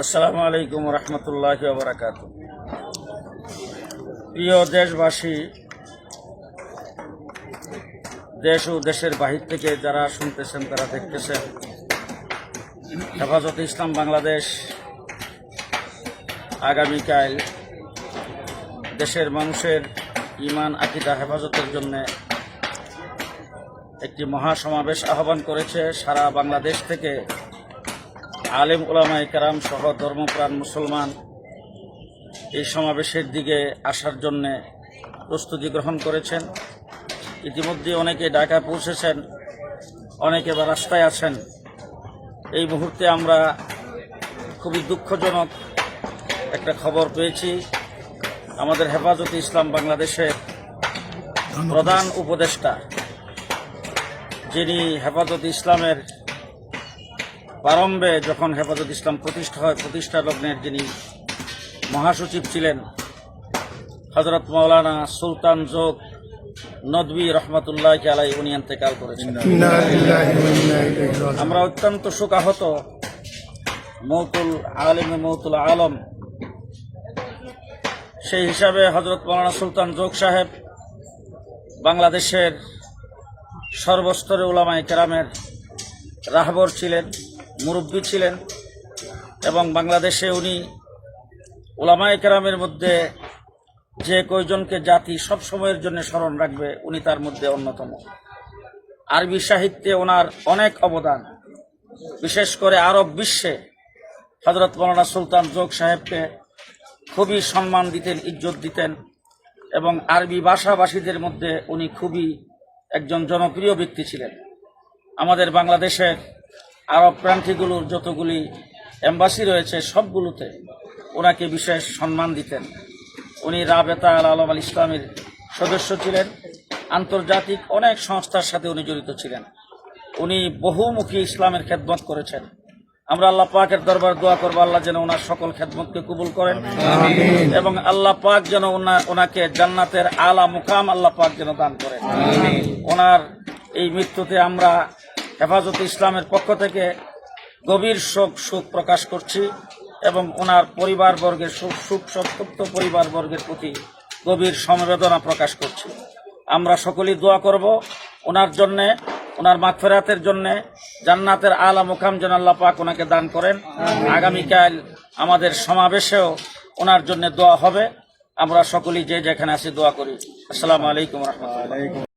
আসসালামু আলাইকুম রহমতুল্লাহি ওয়া বারাকাতুহু। প্রিয় দেশবাসী, দেশ ও দেশের বাহির থেকে যারা শুনতেছেন, তারা দেখতেছেন, হেফাজতে ইসলাম বাংলাদেশ আগামীকাল দেশের মানুষের ঈমান আকিদা হেফাজতের জন্য একটি মহাসমাবেশ আহ্বান করেছে। সারা বাংলাদেশ থেকে আলেম উলামায়ে কেরাম সহ ধর্মপ্রাণ মুসলমান এই সমাবেশের দিকে আসার জন্যে প্রস্তুতি গ্রহণ করেছেন। ইতিমধ্যে অনেকে ঢাকা পৌঁছেছেন, অনেকে বা রাস্তায় আছেন। এই মুহূর্তে আমরা খুবই দুঃখজনক একটা খবর পেয়েছি। আমাদের হেফাজতে ইসলাম বাংলাদেশের প্রধান উপদেষ্টা, যিনি হেফাজতে ইসলামের প্রারম্ভে যখন হেফাজত ইসলাম প্রতিষ্ঠা হয়, প্রতিষ্ঠা লগ্নের যিনি মহাসচিব ছিলেন, হযরত মাওলানা সুলতান যোগ নদভী রহমতুল্লাহ আলাইহি, উনি ইন্তেকাল করেছেন। আমরা অত্যন্ত শোকাহত। মৌতুল আলিমে মৌতুল আলম, সেই হিসাবে হযরত মাওলানা সুলতান যোগ সাহেব বাংলাদেশের সর্বস্তরে উলামায়ে কেরামের রাহবর ছিলেন, মুরব্বী ছিলেন, এবং বাংলাদেশে উনি উলামায়ে কেরামের মধ্যে যে কয়জনকে জাতি সব সময়ের জন্য স্মরণ রাখবে, উনি তার মধ্যে অন্যতম। আরবি সাহিত্যে ওনার অনেক অবদান, বিশেষ করে আরব বিশ্বে হযরত মাওলানা সুলতান যোগ সাহেবকে খুবই সম্মান দিতেন, ইজ্জত দিতেন, এবং আরবি ভাষাভাষীদের মধ্যে উনি খুবই একজন জনপ্রিয় ব্যক্তি ছিলেন। আমাদের বাংলাদেশের আরব প্রান্তিগুলোর যতগুলি এম্বাসি রয়েছে, সবগুলোতে ওনাকে বিশেষ সম্মান দিতেন। উনি রাবেতা আল আলম আল ইসলামের সদস্য ছিলেন। আন্তর্জাতিক অনেক সংস্থার সাথে উনি জড়িত ছিলেন। উনি বহুমুখী ইসলামের খেদমত করেছেন। আমরা আল্লাহ পাকের দরবার দোয়া করবো, আল্লাহ যেন ওনার সকল খেদমতকে কবুল করেন, এবং আল্লাহ পাক যেন ওনাকে জান্নাতের আলা মুকাম আল্লাহ পাক যেন দান করেন। ওনার এই মৃত্যুতে আমরা হেফাজতে ইসলামের পক্ষ থেকে গভীর শোক প্রকাশ করছি, এবং ওনার পরিবারবর্গের শোক সন্তপ্ত পরিবারবর্গের প্রতি গভীর সমবেদনা প্রকাশ করছি। আমরা সকলেই দোয়া করব ওনার জন্যে, ওনার মাগফিরাতের জন্যে, জান্নাতের আলা মুকাম যেন আল্লাহ পাক ওনাকে দান করেন। আগামীকাল আমাদের সমাবেশেও ওনার জন্য দোয়া হবে। আমরা সকলেই যে যেখানে আছি দোয়া করি। আসসালামু আলাইকুম রহমতুল্লাহ।